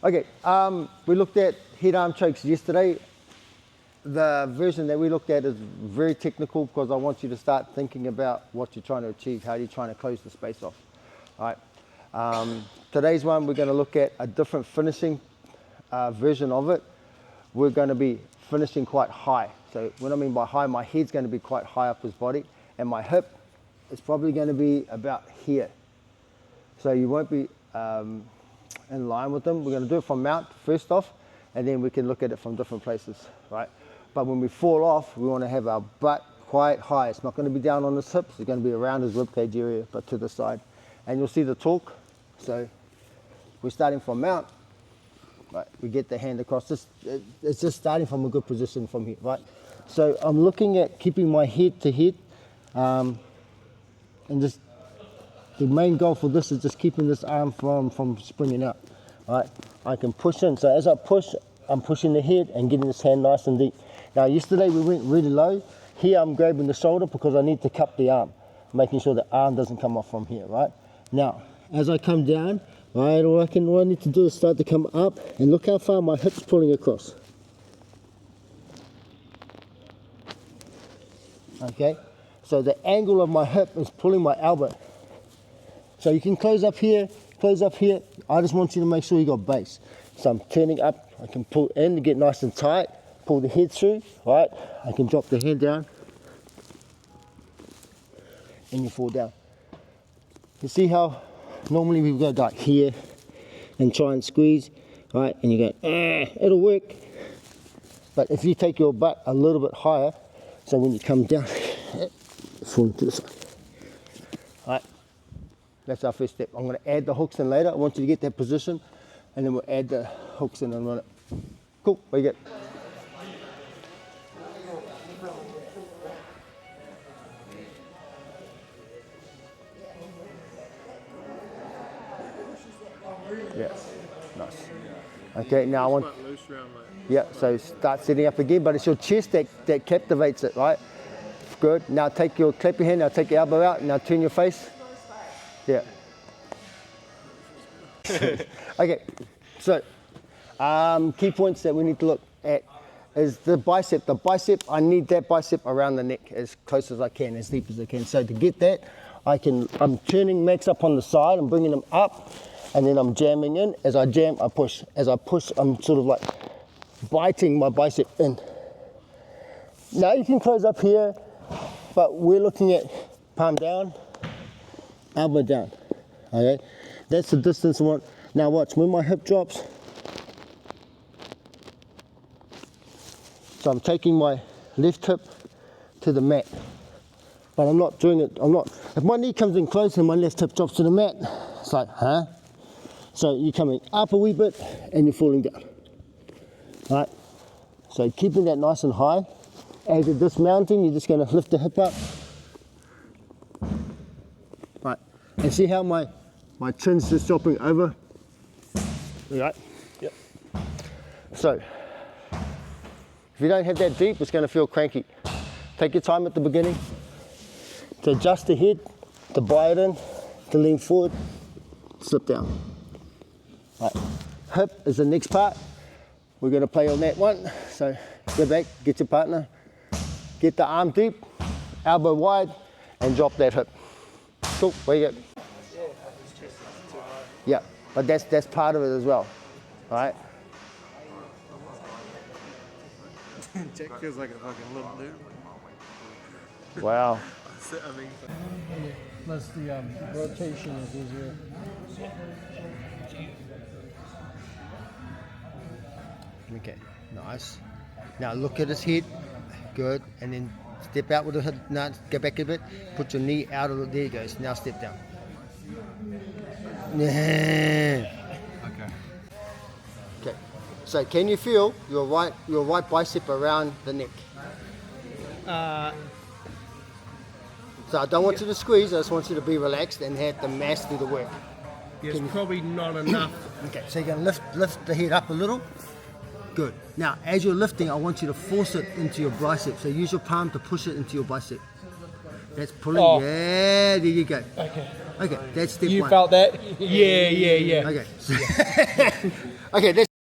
Okay, we looked at head arm chokes yesterday. The version that we looked at is very technical because I want you to start thinking about what you're trying to achieve, how you're trying to close the space off. All right. Today's one, we're going to look at a different finishing version of it. We're going to be finishing quite high. So what I mean by high, my head's going to be quite high up his body, and my hip is probably going to be about here. So you won't be in line with them. We're going to do it from mount first off, and then we can look at it from different places, right? But when we fall off, we want to have our butt quite high. It's not going to be down on his hips. It's going to be around his ribcage area, but to the side. And you'll see the torque. So we're starting from mount. Right, we get the hand across. It's just starting from a good position from here, right? So I'm looking at keeping my head to head, and just the main goal for this is just keeping this arm from springing out. Right, I can push in. So as I push, I'm pushing the head and getting this hand nice and deep. Now yesterday we went really low. Here I'm grabbing the shoulder because I need to cup the arm, making sure the arm doesn't come off from here, right? Now, as I come down, right, all I need to do is start to come up and look how far my hip's pulling across. Okay, so the angle of my hip is pulling my elbow. So you can close up here, close up here. I just want you to make sure you got base. So I'm turning up, I can pull in to get nice and tight, pull the head through, right? I can drop the head down, and you fall down. You see how normally we go like here and try and squeeze, right? And you go, it'll work. But if you take your butt a little bit higher, so when you come down, fall to the side. Right? That's our first step. I'm going to add the hooks in later. I want you to get that position, and then we'll add the hooks in and run it. Cool, what you get? Yeah, nice. Okay, now I want, yeah, so start setting up again, but it's your chest that captivates it, right? Good. Now clap your hand, now take your elbow out, now turn your face. Yeah. Okay, so key points that we need to look at is the bicep. The bicep, I need that bicep around the neck as close as I can, as deep as I can. So to get that, I'm turning Max up on the side, I'm bringing him up, and then I'm jamming in. As I jam, I push. As I push, I'm sort of like biting my bicep in. Now you can close up here, but we're looking at palm down, elbow down, okay? That's the distance I want. Now watch, when my hip drops, so I'm taking my left hip to the mat, but I'm not doing it, if my knee comes in close and my left hip drops to the mat, it's like, huh? So you're coming up a wee bit and you're falling down, right? So keeping that nice and high. As you're dismounting, you're just gonna lift the hip up. Right, and see how my chin's just dropping over? Right? Yep. So, if you don't have that deep, it's gonna feel cranky. Take your time at the beginning to adjust the head, to buy it in, to lean forward, slip down. Right. Hip is the next part. We're gonna play on that one. So, go back, get your partner, get the arm deep, elbow wide, and drop that hip. Cool, where you go? Yeah, but that's part of it as well, all right? Jack feels like a fucking little dude. Wow. I mean, Plus the rotation is easier. Okay, nice. Now look at his head, good, and then step out with the head, now get back a bit, put your knee out of it, there you go, now step down. Yeah. Okay, so can you feel your right bicep around the neck? So I don't want you to squeeze, I just want you to be relaxed and have the mass do the work. It's probably not enough. Okay, so you're going to lift the head up a little. Good. Now, as you're lifting, I want you to force it into your bicep. So use your palm to push it into your bicep. That's pulling. Oh. Yeah, there you go. Okay. Okay, that's step one. You felt that? Yeah. Okay. Okay, let's